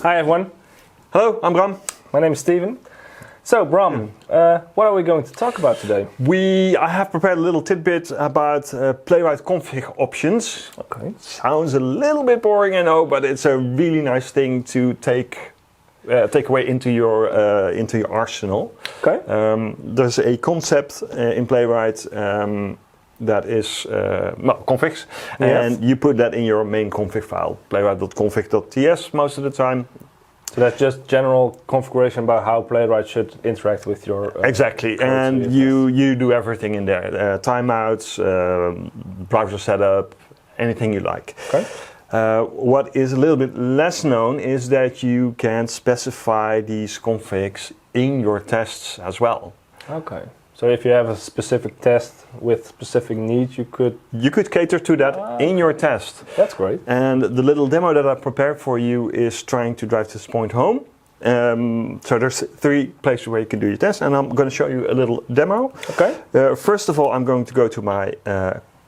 Hi everyone, Hello, I'm Bram. my name is Steven. So Bram, what are we going to talk about today? I have prepared a little tidbit about Playwright config options. Okay. Sounds a little bit boring, I know, but it's a really nice thing to take away into your arsenal. Okay. There's a concept in Playwright that is configs, Yes. and you put that in your main config file, playwright.config.ts most of the time. So that's just general configuration about how Playwright should interact with your Exactly, and you do everything in there. Timeouts, browser setup, anything you like. Okay. What is a little bit less known is that you can specify these configs in your tests as well. Okay. So if you have a specific test with specific needs, you could cater to that in your test. That's great. And the little demo that I prepared for you is trying to drive this point home. So there's 3 places where you can do your test, and I'm going to show you a little demo. Okay. First of all, I'm going to go to my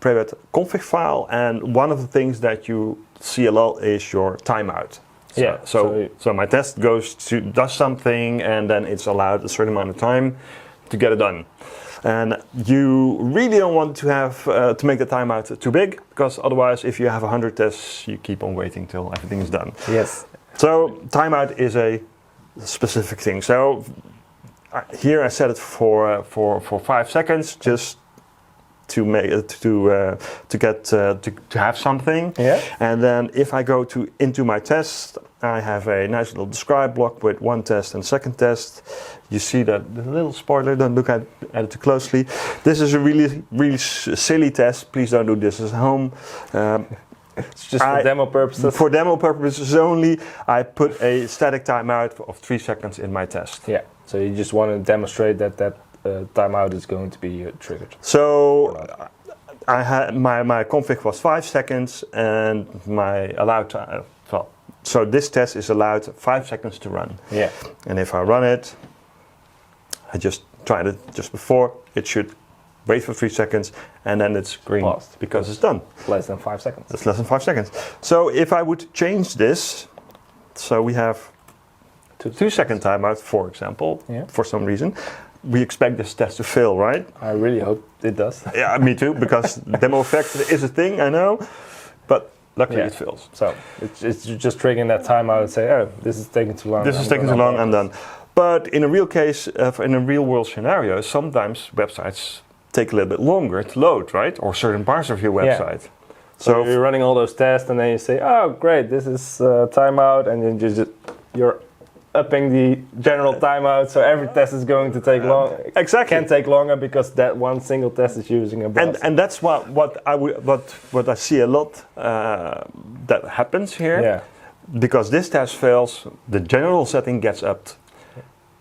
Playwright config file, and one of the things that you see a lot is your timeout. So my test does something, and then it's allowed a certain amount of time to get it done. And you really don't want to have to make the timeout too big, because otherwise, if you have 100 tests, you keep on waiting till everything is done. Yes. So timeout is a specific thing. So here I set it for 5 seconds, just to make to have something. Yeah. And then if I go into my test, I have a nice little describe block with 1 test and second test. You see that the little spoiler, don't look at it too closely. This is a really silly test. Please don't do this at home. It's just for demo purposes. For demo purposes only, I put a static timeout of 3 seconds in my test. Yeah. So you just want to demonstrate that timeout is going to be triggered. So I had my config was 5 seconds, and my allowed time. So this test is allowed 5 seconds to run. Yeah. And if I run it, I just tried it just before. It should wait for 3 seconds, and then it's green Paused. because it's done. Less than 5 seconds. It's less than 5 seconds. So if I would change this, so we have 2 second timeout, for example, for some reason. We expect this test to fail, right? I really hope it does. Yeah, me too, because demo effect is a thing, I know, but luckily it fails. So it's just triggering that timeout and say, oh, this is taking too long. This is taking too long, I'm done. But in a real case, in a real world scenario, sometimes websites take a little bit longer to load, right? Or certain parts of your website. Yeah. So you're running all those tests, and then you say, oh, great, this is timeout, and then you're upping the general timeout, so every test is going to take long. Exactly. Can take longer because that one single test is using a browser. And that's what I see a lot that happens here. Yeah. Because this test fails, the general setting gets upped.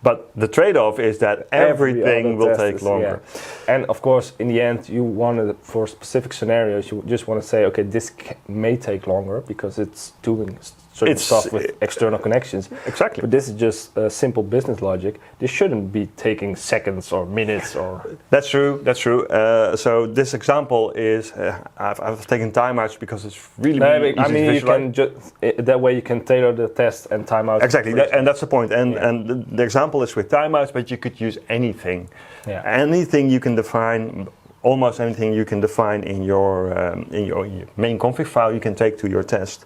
But the trade-off is that everything will take longer. Yeah. And of course, in the end, you want it for specific scenarios. You just want to say, okay, this may take longer because it's doing certain stuff with external connections. Exactly. But this is just simple business logic. This shouldn't be taking seconds or minutes or. That's true. That's true. So this example is I've taken timeouts because it's really easy I mean, to you can that way you can tailor the test and timeout. Exactly, and that's the point. And the example is with timeouts, but you could use anything. Yeah. Anything you can define. Almost anything you can define in your main config file, you can take to your test.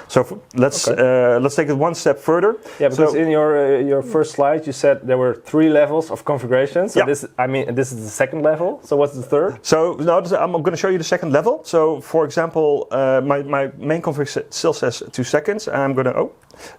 So let's take it one step further. Yeah, because in your first slide you said there were 3 levels of configuration. So this is the second level. So what's the third? So no, I'm going to show you the second level. So for example, my main config still says 2 seconds. I'm going to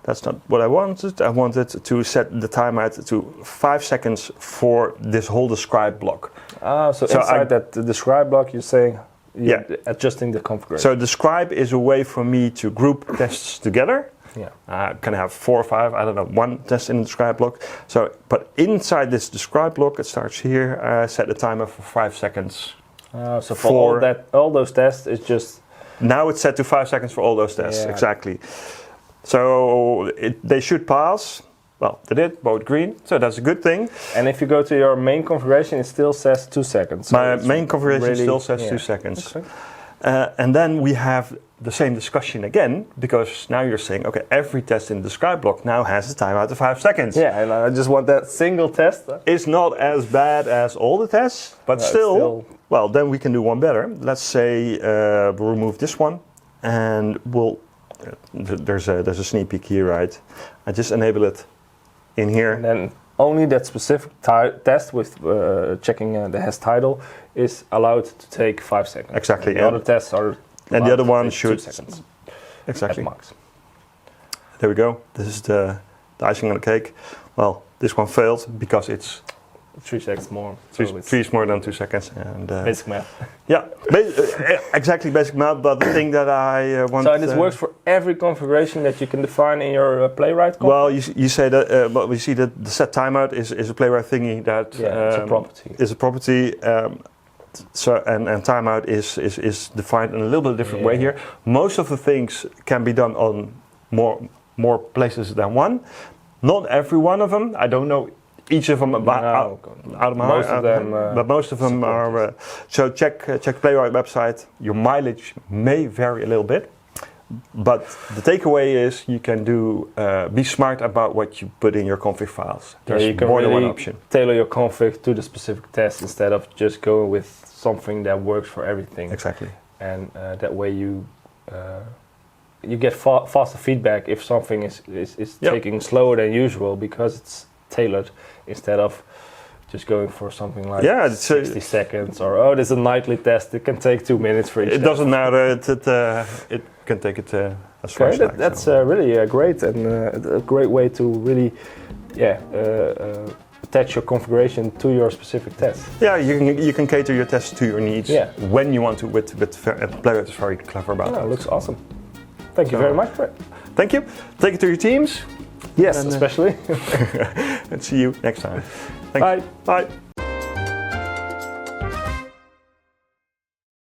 that's not what I wanted. I wanted to set the timeout to 5 seconds for this whole describe block. So inside that describe block, you're saying you're adjusting the configuration. So describe is a way for me to group tests together. Yeah. Can I have 4 or 5? I don't know. 1 test in the describe block. So, but inside this describe block, it starts here. I set the timer for 5 seconds. So for all those tests, it's just now it's set to 5 seconds for all those tests. Yeah. Exactly. So they should pass. Well, they did, both green, so that's a good thing. And if you go to your main configuration, it still says 2 seconds. So my main configuration still says 2 seconds. Okay. And then we have the same discussion again, because now you're saying, okay, every test in the describe block now has a timeout of 5 seconds. Yeah, and I just want that single test. It's not as bad as all the tests, but still, well, then we can do one better. Let's say we'll remove this one, and we'll. There's a sneak peek here, right? I just enable it in here. And then only that specific test with checking the has title is allowed to take 5 seconds. Exactly. And the other tests are. And the other one should. 2 seconds. Exactly. At max. There we go. This is the icing on the cake. Well, this one failed because it's 3 seconds more. Three is more than 2 seconds. And basic math. Yeah, exactly basic math. But the thing that I want. So this works for every configuration that you can define in your Playwright config? Well, you say that. But we see that the set timeout is a Playwright thingy that it's a property. Is a property. So and timeout is defined in a little bit different way here. Most of the things can be done on more places than one. Not every one of them. I don't know each of them out of my heart, but most of them are. So check Playwright website. Your mileage may vary a little bit, but the takeaway is you can do be smart about what you put in your config files. There's you can more really than one option. Tailor your config to the specific test instead of just going with something that works for everything. Exactly. And that way you get faster feedback if something is taking slower than usual because it's tailored instead of just going for something like 60 seconds or there's a nightly test. It can take 2 minutes for each. It doesn't matter. It can take it as far as that's really great and a great way to really attach your configuration to your specific test. Yeah, you can cater your tests to your needs when you want to. With Playwright is very clever about that. It looks awesome. Thank you very much, Brett. Thank you. Take it to your teams. Yes, especially. And see you next time. Bye. Bye.